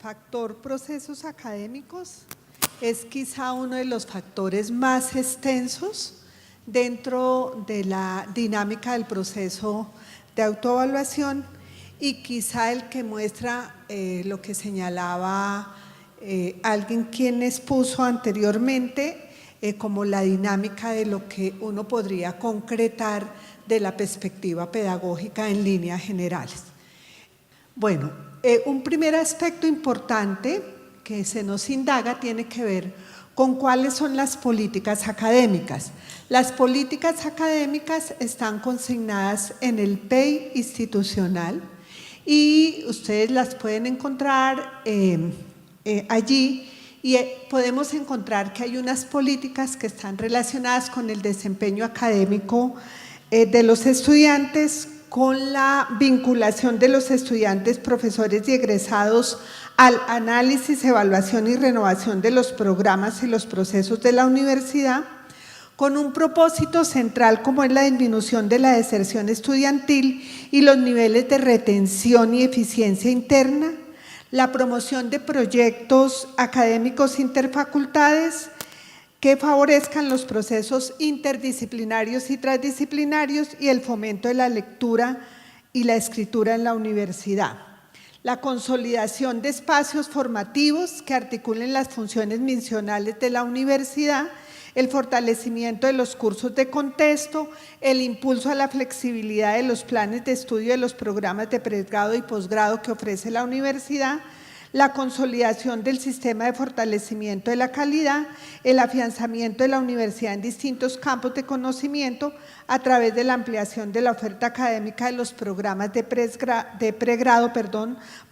factor procesos académicos es quizá uno de los factores más extensos dentro de la dinámica del proceso de autoevaluación y quizá el que muestra lo que señalaba alguien quien expuso anteriormente como la dinámica de lo que uno podría concretar de la perspectiva pedagógica en líneas generales. Bueno, un primer aspecto importante que se nos indaga tiene que ver con cuáles son las políticas académicas. Las políticas académicas están consignadas en el PEI institucional y ustedes las pueden encontrar allí y podemos encontrar que hay unas políticas que están relacionadas con el desempeño académico de los estudiantes, con la vinculación de los estudiantes, profesores y egresados al análisis, evaluación y renovación de los programas y los procesos de la universidad, con un propósito central como es la disminución de la deserción estudiantil y los niveles de retención y eficiencia interna, la promoción de proyectos académicos interfacultades que favorezcan los procesos interdisciplinarios y transdisciplinarios y el fomento de la lectura y la escritura en la universidad. La consolidación de espacios formativos que articulen las funciones misionales de la universidad, el fortalecimiento de los cursos de contexto, el impulso a la flexibilidad de los planes de estudio de los programas de pregrado y posgrado que ofrece la universidad, la consolidación del sistema de fortalecimiento de la calidad, el afianzamiento de la universidad en distintos campos de conocimiento a través de la ampliación de la oferta académica de los programas de pregrado,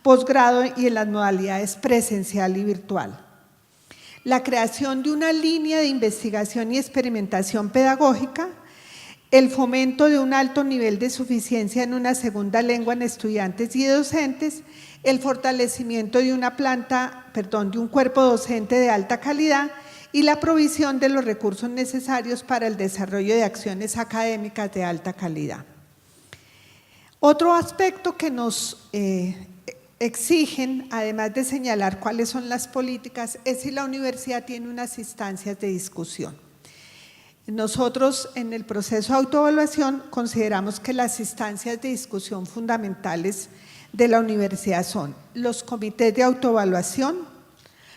posgrado y en las modalidades presencial y virtual. La creación de una línea de investigación y experimentación pedagógica, el fomento de un alto nivel de suficiencia en una segunda lengua en estudiantes y docentes, el fortalecimiento de de un cuerpo docente de alta calidad y la provisión de los recursos necesarios para el desarrollo de acciones académicas de alta calidad. Otro aspecto que nos exigen, además de señalar cuáles son las políticas, es si la universidad tiene unas instancias de discusión. Nosotros en el proceso de autoevaluación consideramos que las instancias de discusión fundamentales de la universidad son los comités de autoevaluación,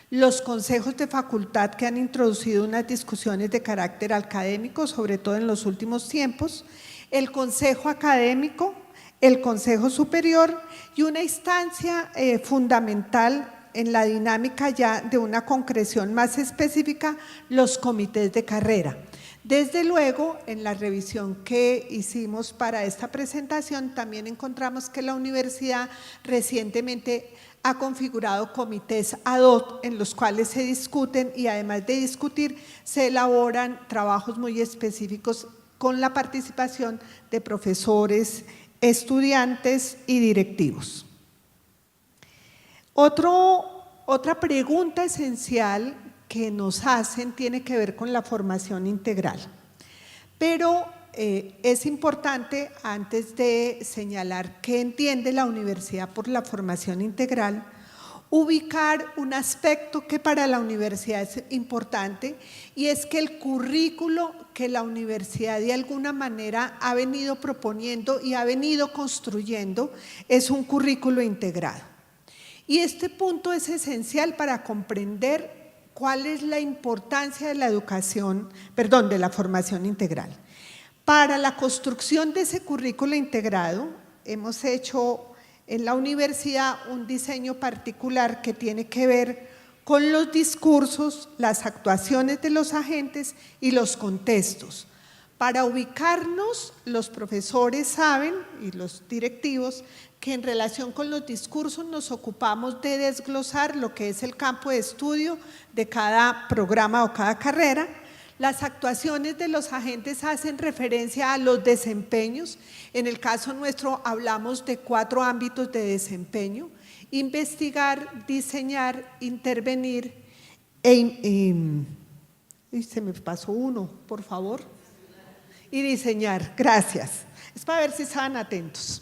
los consejos de facultad que han introducido unas discusiones de carácter académico, sobre todo en los últimos tiempos, el consejo académico, el consejo superior y una instancia fundamental en la dinámica ya de una concreción más específica, los comités de carrera. Desde luego, en la revisión que hicimos para esta presentación, también encontramos que la universidad recientemente ha configurado comités ad hoc en los cuales se discuten y además de discutir, se elaboran trabajos muy específicos con la participación de profesores, estudiantes y directivos. Otra pregunta esencial que nos hacen tiene que ver con la formación integral, pero es importante, antes de señalar qué entiende la universidad por la formación integral, ubicar un aspecto que para la universidad es importante y es que el currículo que la universidad de alguna manera ha venido proponiendo y ha venido construyendo es un currículo integrado. Y este punto es esencial para comprender cuál es la importancia de la de la formación integral. Para la construcción de ese currículo integrado, hemos hecho en la universidad un diseño particular que tiene que ver con los discursos, las actuaciones de los agentes y los contextos. Para ubicarnos, los profesores saben, y los directivos, que en relación con los discursos nos ocupamos de desglosar lo que es el campo de estudio de cada programa o cada carrera. Las actuaciones de los agentes hacen referencia a los desempeños. En el caso nuestro hablamos de 4 ámbitos de desempeño: investigar, diseñar, intervenir se me pasó uno, por favor. Y diseñar, gracias. Es para ver si estaban atentos.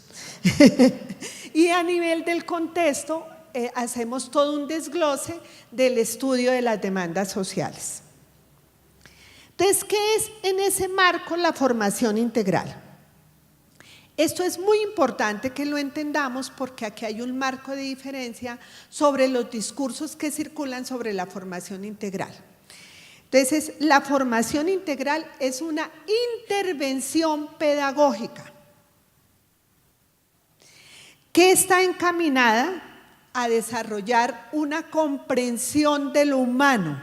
Y a nivel del contexto, hacemos todo un desglose del estudio de las demandas sociales. Entonces, ¿qué es en ese marco la formación integral? Esto es muy importante que lo entendamos porque aquí hay un marco de diferencia sobre los discursos que circulan sobre la formación integral. Entonces, la formación integral es una intervención pedagógica que está encaminada a desarrollar una comprensión de lo humano,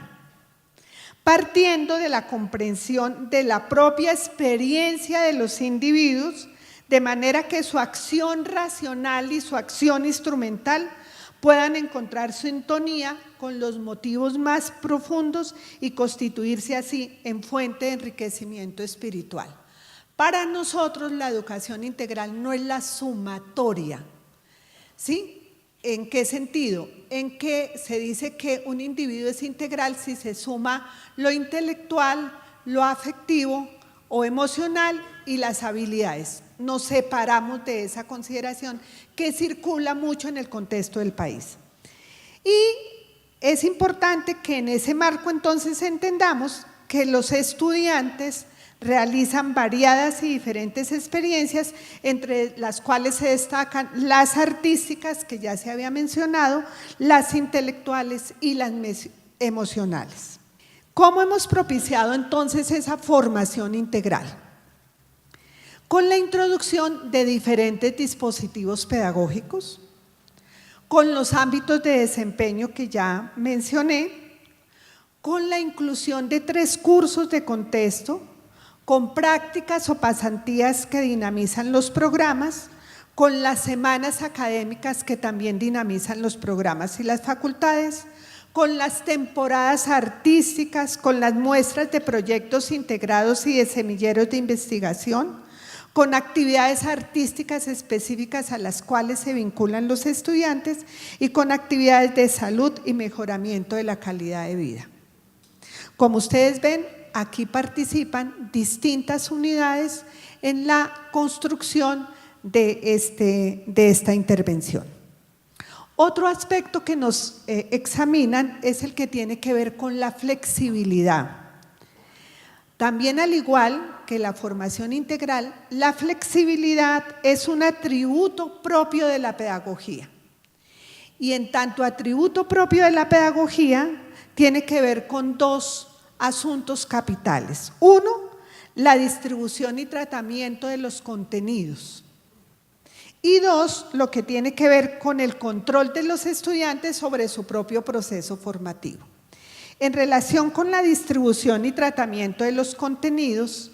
partiendo de la comprensión de la propia experiencia de los individuos, de manera que su acción racional y su acción instrumental puedan encontrar sintonía con los motivos más profundos y constituirse así en fuente de enriquecimiento espiritual. Para nosotros la educación integral no es la sumatoria, ¿sí? ¿En qué sentido? En que se dice que un individuo es integral si se suma lo intelectual, lo afectivo o emocional y las habilidades. Nos separamos de esa consideración que circula mucho en el contexto del país. Y es importante que en ese marco entonces entendamos que los estudiantes realizan variadas y diferentes experiencias, entre las cuales se destacan las artísticas, que ya se había mencionado, las intelectuales y las emocionales. ¿Cómo hemos propiciado entonces esa formación integral? Con la introducción de diferentes dispositivos pedagógicos, con los ámbitos de desempeño que ya mencioné, con la inclusión de 3 cursos de contexto, con prácticas o pasantías que dinamizan los programas, con las semanas académicas que también dinamizan los programas y las facultades, con las temporadas artísticas, con las muestras de proyectos integrados y de semilleros de investigación, con actividades artísticas específicas a las cuales se vinculan los estudiantes y con actividades de salud y mejoramiento de la calidad de vida. Como ustedes ven, aquí participan distintas unidades en la construcción de esta intervención. Otro aspecto que nos examinan es el que tiene que ver con la flexibilidad. También, al igual que la formación integral, la flexibilidad es un atributo propio de la pedagogía. Y en tanto atributo propio de la pedagogía, tiene que ver con 2 asuntos capitales. 1, la distribución y tratamiento de los contenidos. Y 2, lo que tiene que ver con el control de los estudiantes sobre su propio proceso formativo. En relación con la distribución y tratamiento de los contenidos,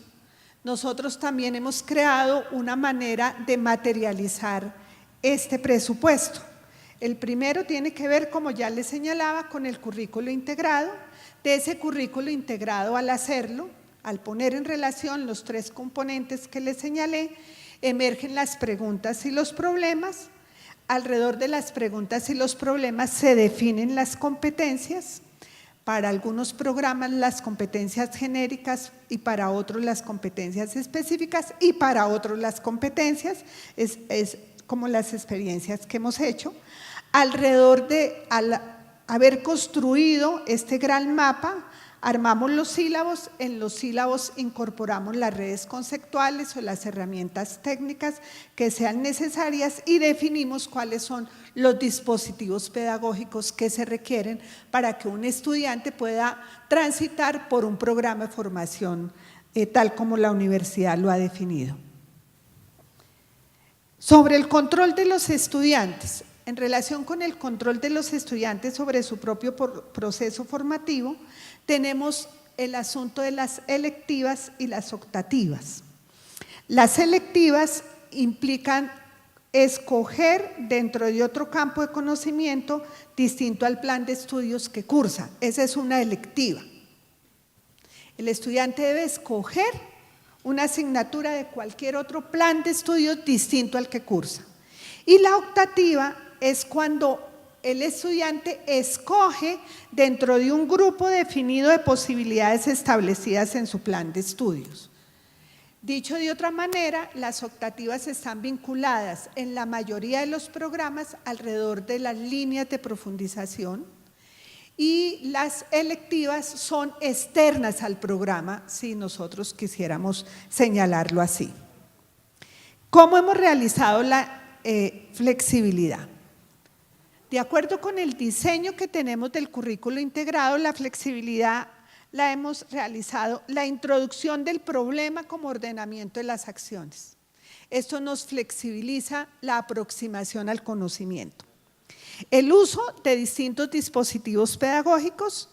nosotros también hemos creado una manera de materializar este presupuesto. El primero tiene que ver, como ya les señalaba, con el currículo integrado. De ese currículo integrado, al hacerlo, al poner en relación los 3 componentes que les señalé, emergen las preguntas y los problemas. Alrededor de las preguntas y los problemas se definen las competencias. Para algunos programas las competencias genéricas y para otros las competencias específicas y para otros las competencias, es como las experiencias que hemos hecho. Alrededor de haber construido este gran mapa, armamos los sílabos, en los sílabos incorporamos las redes conceptuales o las herramientas técnicas que sean necesarias y definimos cuáles son los dispositivos pedagógicos que se requieren para que un estudiante pueda transitar por un programa de formación tal como la universidad lo ha definido. Sobre el control de los estudiantes. En relación con el control de los estudiantes sobre su propio proceso formativo, tenemos el asunto de las electivas y las optativas. Las electivas implican escoger dentro de otro campo de conocimiento distinto al plan de estudios que cursa. Esa es una electiva. El estudiante debe escoger una asignatura de cualquier otro plan de estudios distinto al que cursa. Y la optativa es cuando el estudiante escoge dentro de un grupo definido de posibilidades establecidas en su plan de estudios. Dicho de otra manera, las optativas están vinculadas en la mayoría de los programas alrededor de las líneas de profundización y las electivas son externas al programa, si nosotros quisiéramos señalarlo así. ¿Cómo hemos realizado la flexibilidad? De acuerdo con el diseño que tenemos del currículo integrado, la flexibilidad la hemos realizado la introducción del problema como ordenamiento de las acciones. Esto nos flexibiliza la aproximación al conocimiento. El uso de distintos dispositivos pedagógicos,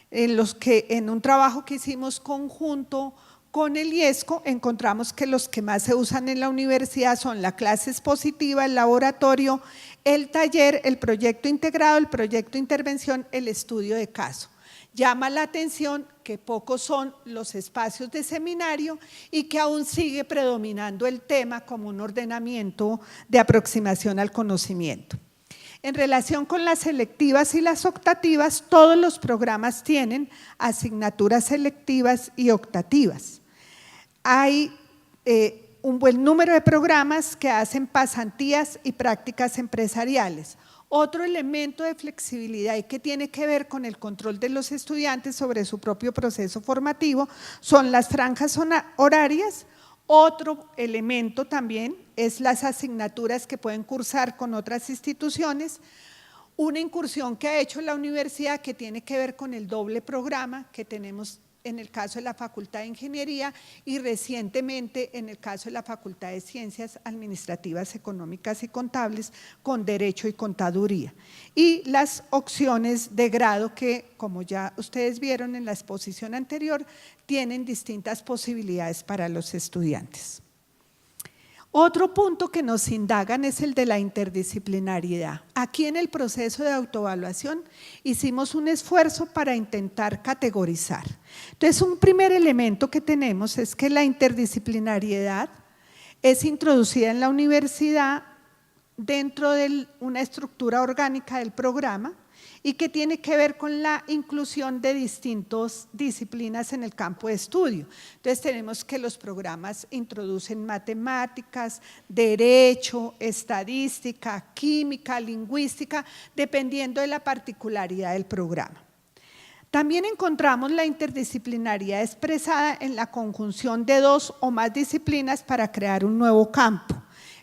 en los que en un trabajo que hicimos conjunto con el IESCO, encontramos que los que más se usan en la universidad son la clase expositiva, el laboratorio, el taller, el proyecto integrado, el proyecto de intervención, el estudio de caso. Llama la atención que pocos son los espacios de seminario y que aún sigue predominando el tema como un ordenamiento de aproximación al conocimiento. En relación con las selectivas y las optativas, todos los programas tienen asignaturas selectivas y optativas. Hay un buen número de programas que hacen pasantías y prácticas empresariales. Otro elemento de flexibilidad y que tiene que ver con el control de los estudiantes sobre su propio proceso formativo son las franjas horarias. Otro elemento también es las asignaturas que pueden cursar con otras instituciones. Una incursión que ha hecho la universidad que tiene que ver con el doble programa que tenemos en el caso de la Facultad de Ingeniería y recientemente en el caso de la Facultad de Ciencias Administrativas, Económicas y Contables con Derecho y Contaduría. Y las opciones de grado que, como ya ustedes vieron en la exposición anterior, tienen distintas posibilidades para los estudiantes. Otro punto que nos indagan es el de la interdisciplinariedad. Aquí en el proceso de autoevaluación hicimos un esfuerzo para intentar categorizar. Entonces, un primer elemento que tenemos es que la interdisciplinariedad es introducida en la universidad dentro de una estructura orgánica del programa y que tiene que ver con la inclusión de distintas disciplinas en el campo de estudio. Entonces tenemos que los programas introducen matemáticas, derecho, estadística, química, lingüística, dependiendo de la particularidad del programa. También encontramos la interdisciplinariedad expresada en la conjunción de dos o más disciplinas para crear un nuevo campo.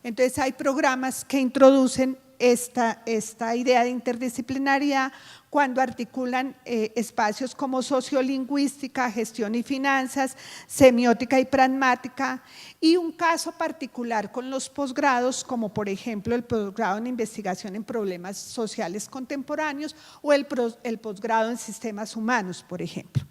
Entonces hay programas que introducen esta idea de interdisciplinariedad cuando articulan espacios como sociolingüística, gestión y finanzas, semiótica y pragmática, y un caso particular con los posgrados, como por ejemplo el posgrado en investigación en problemas sociales contemporáneos o el posgrado en sistemas humanos, por ejemplo.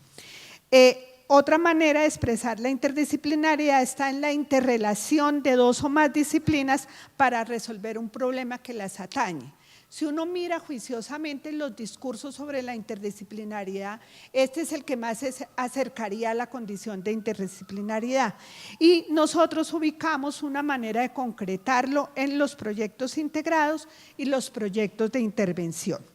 Otra manera de expresar la interdisciplinariedad está en la interrelación de dos o más disciplinas para resolver un problema que las atañe. Si uno mira juiciosamente los discursos sobre la interdisciplinariedad, este es el que más se acercaría a la condición de interdisciplinariedad. Y nosotros ubicamos una manera de concretarlo en los proyectos integrados y los proyectos de intervención.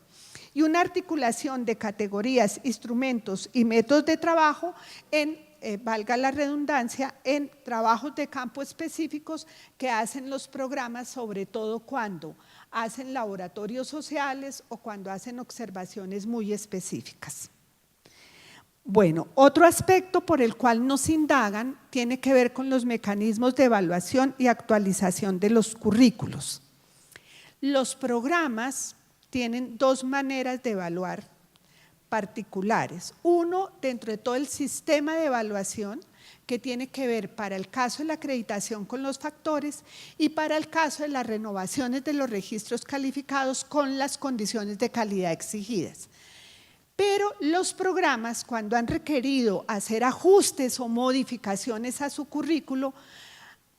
Y una articulación de categorías, instrumentos y métodos de trabajo en, valga la redundancia, en trabajos de campo específicos que hacen los programas, sobre todo cuando hacen laboratorios sociales o cuando hacen observaciones muy específicas. Bueno, otro aspecto por el cual nos indagan tiene que ver con los mecanismos de evaluación y actualización de los currículos. Los programas tienen dos maneras de evaluar particulares. Uno, dentro de todo el sistema de evaluación, que tiene que ver para el caso de la acreditación con los factores y para el caso de las renovaciones de los registros calificados con las condiciones de calidad exigidas. Pero los programas, cuando han requerido hacer ajustes o modificaciones a su currículo,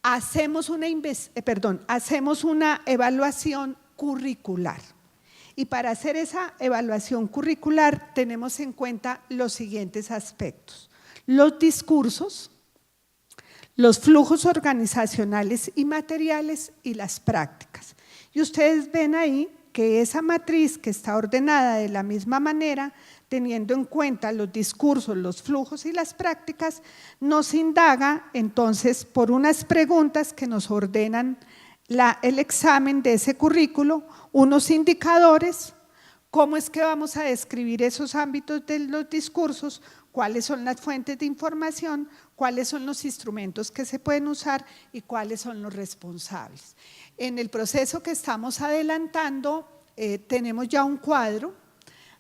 hacemos una evaluación curricular. Y para hacer esa evaluación curricular tenemos en cuenta los siguientes aspectos: los discursos, los flujos organizacionales y materiales y las prácticas. Y ustedes ven ahí que esa matriz que está ordenada de la misma manera, teniendo en cuenta los discursos, los flujos y las prácticas, nos indaga entonces por unas preguntas que nos ordenan el examen de ese currículo, unos indicadores, cómo es que vamos a describir esos ámbitos de los discursos, cuáles son las fuentes de información, cuáles son los instrumentos que se pueden usar y cuáles son los responsables. En el proceso que estamos adelantando, tenemos ya un cuadro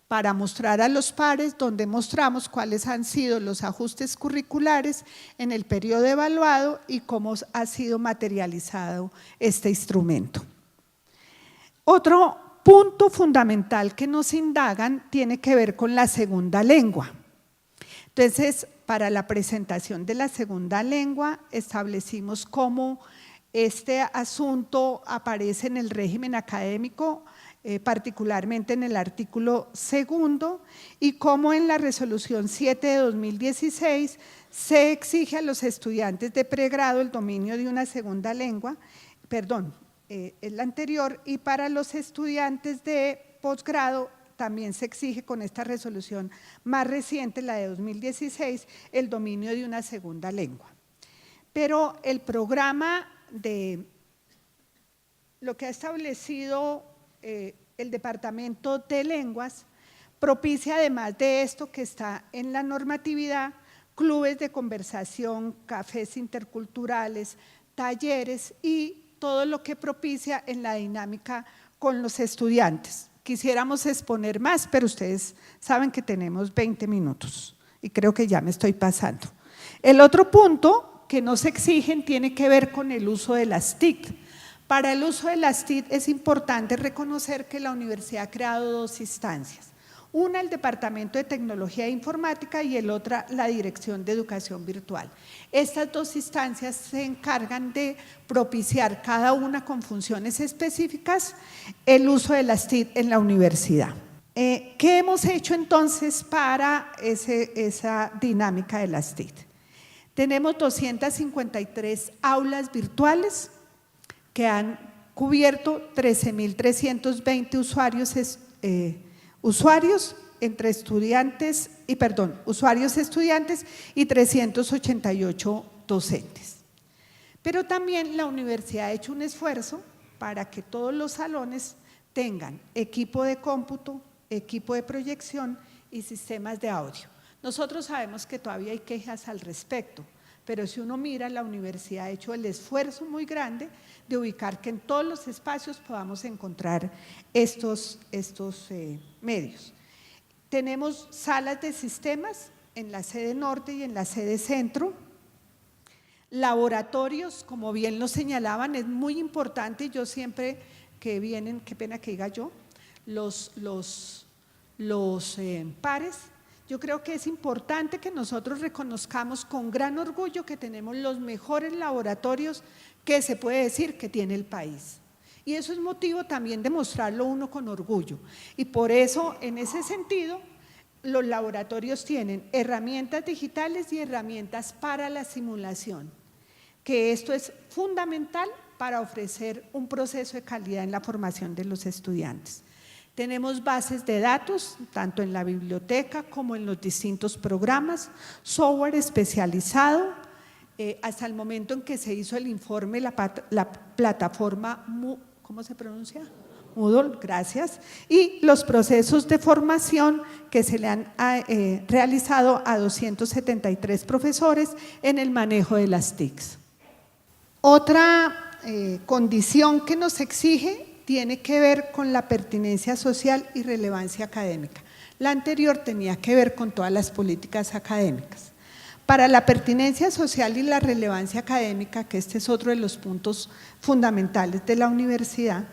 para mostrar a los pares donde mostramos cuáles han sido los ajustes curriculares en el periodo evaluado y cómo ha sido materializado este instrumento. Otro punto fundamental que nos indagan tiene que ver con la segunda lengua. Entonces, para la presentación de la segunda lengua establecimos cómo este asunto aparece en el régimen académico, particularmente en el artículo 2, y cómo en la resolución 7 de 2016 se exige a los estudiantes de pregrado el dominio de una segunda lengua, es la anterior, y para los estudiantes de posgrado también se exige con esta resolución más reciente, la de 2016, el dominio de una segunda lengua. Pero el programa de lo que ha establecido el Departamento de Lenguas propicia, además de esto que está en la normatividad, clubes de conversación, cafés interculturales, talleres y todo lo que propicia en la dinámica con los estudiantes. Quisiéramos exponer más, pero ustedes saben que tenemos 20 minutos y creo que ya me estoy pasando. El otro punto que nos exigen tiene que ver con el uso de las TIC. Para el uso de las TIC es importante reconocer que la universidad ha creado dos instancias. Una, el Departamento de Tecnología e Informática, y el otra, la Dirección de Educación Virtual. Estas dos instancias se encargan de propiciar, cada una con funciones específicas, el uso de las TIC en la universidad. ¿Qué hemos hecho entonces para esa dinámica de las TIC? Tenemos 253 aulas virtuales que han cubierto 13.320 usuarios entre estudiantes y 388 docentes. Pero también la universidad ha hecho un esfuerzo para que todos los salones tengan equipo de cómputo, equipo de proyección y sistemas de audio. Nosotros sabemos que todavía hay quejas al respecto, pero si uno mira, la universidad ha hecho el esfuerzo muy grande de ubicar que en todos los espacios podamos encontrar estos medios. Tenemos salas de sistemas en la sede norte y en la sede centro. Laboratorios, como bien lo señalaban, es muy importante. Yo siempre que vienen, qué pena que diga yo, los pares, yo creo que es importante que nosotros reconozcamos con gran orgullo que tenemos los mejores laboratorios que se puede decir que tiene el país. Y eso es motivo también de mostrarlo uno con orgullo. Y por eso, en ese sentido, los laboratorios tienen herramientas digitales y herramientas para la simulación, que esto es fundamental para ofrecer un proceso de calidad en la formación de los estudiantes. Tenemos bases de datos, tanto en la biblioteca como en los distintos programas, software especializado. Hasta el momento en que se hizo el informe, la plataforma, ¿cómo se pronuncia? Moodle, gracias. Y los procesos de formación que se le han realizado a 273 profesores en el manejo de las TICs. Otra condición que nos exige tiene que ver con la pertinencia social y relevancia académica. La anterior tenía que ver con todas las políticas académicas. Para la pertinencia social y la relevancia académica, que este es otro de los puntos fundamentales de la universidad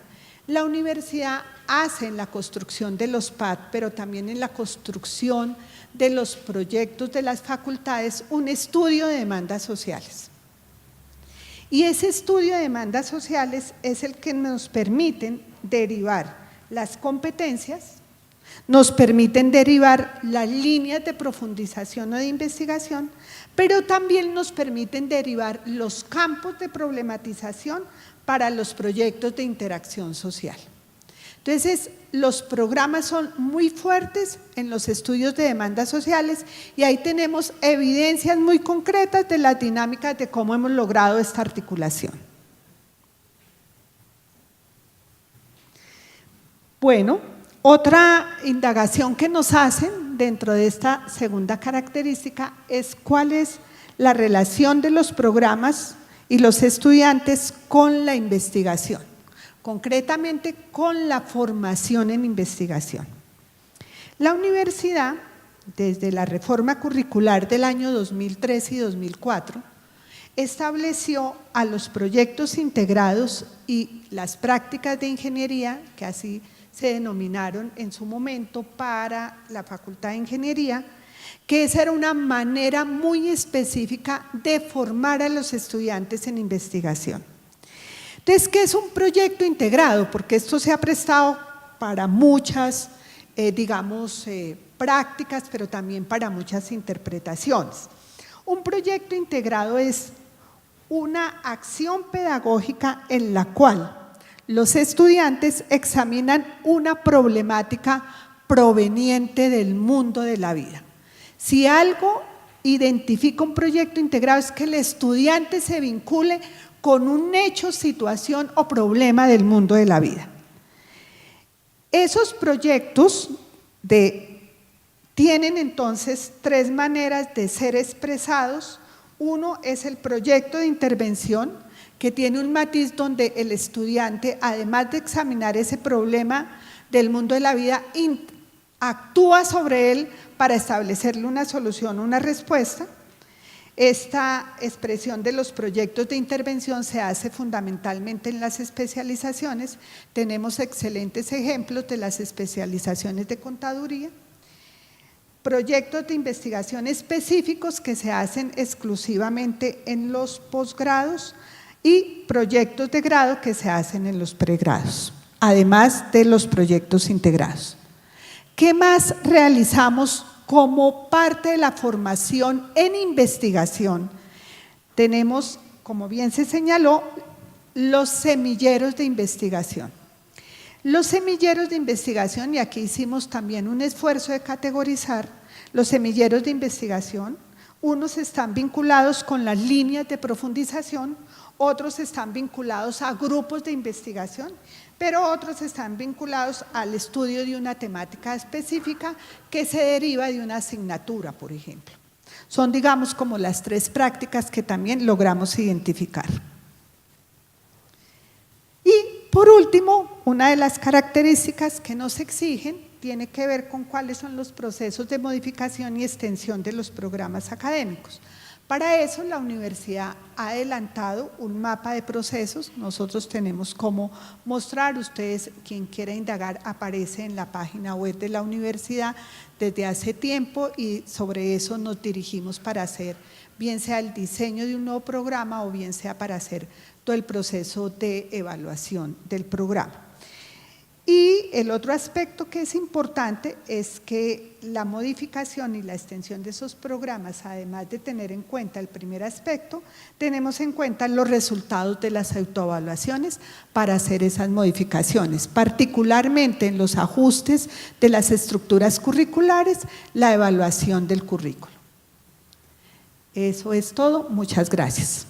hace en la construcción de los PAD, pero también en la construcción de los proyectos de las facultades, un estudio de demandas sociales. Y ese estudio de demandas sociales es el que nos permiten derivar las competencias, nos permiten derivar las líneas de profundización o de investigación, pero también nos permiten derivar los campos de problematización para los proyectos de interacción social. Entonces, los programas son muy fuertes en los estudios de demandas sociales y ahí tenemos evidencias muy concretas de las dinámicas de cómo hemos logrado esta articulación. Bueno, otra indagación que nos hacen dentro de esta segunda característica es cuál es la relación de los programas y los estudiantes con la investigación, concretamente con la formación en investigación. La universidad, desde la reforma curricular del año 2003 y 2004, estableció a los proyectos integrados y las prácticas de ingeniería, que así se denominaron en su momento para la Facultad de Ingeniería, que esa era una manera muy específica de formar a los estudiantes en investigación. Entonces, ¿qué es un proyecto integrado? Porque esto se ha prestado para muchas, prácticas, pero también para muchas interpretaciones. Un proyecto integrado es una acción pedagógica en la cual los estudiantes examinan una problemática proveniente del mundo de la vida. Si algo identifica un proyecto integrado es que el estudiante se vincule con un hecho, situación o problema del mundo de la vida. Esos proyectos tienen entonces tres maneras de ser expresados. Uno es el proyecto de intervención, que tiene un matiz donde el estudiante, además de examinar ese problema del mundo de la vida, actúa sobre él para establecerle una solución, una respuesta. Esta expresión de los proyectos de intervención se hace fundamentalmente en las especializaciones. Tenemos excelentes ejemplos de las especializaciones de contaduría. Proyectos de investigación específicos que se hacen exclusivamente en los posgrados y proyectos de grado que se hacen en los pregrados, además de los proyectos integrados. ¿Qué más realizamos como parte de la formación en investigación? Tenemos, como bien se señaló, los semilleros de investigación. Los semilleros de investigación, y aquí hicimos también un esfuerzo de categorizar, los semilleros de investigación, unos están vinculados con las líneas de profundización, otros están vinculados a grupos de investigación, pero otros están vinculados al estudio de una temática específica que se deriva de una asignatura, por ejemplo. Son, digamos, como las tres prácticas que también logramos identificar. Y, por último, una de las características que nos exigen tiene que ver con cuáles son los procesos de modificación y extensión de los programas académicos. Para eso la universidad ha adelantado un mapa de procesos. Nosotros tenemos cómo mostrar, ustedes, quien quiera indagar, aparece en la página web de la universidad desde hace tiempo y sobre eso nos dirigimos para hacer, bien sea el diseño de un nuevo programa o bien sea para hacer todo el proceso de evaluación del programa. Y el otro aspecto que es importante es que la modificación y la extensión de esos programas, además de tener en cuenta el primer aspecto, tenemos en cuenta los resultados de las autoevaluaciones para hacer esas modificaciones, particularmente en los ajustes de las estructuras curriculares, la evaluación del currículo. Eso es todo, muchas gracias.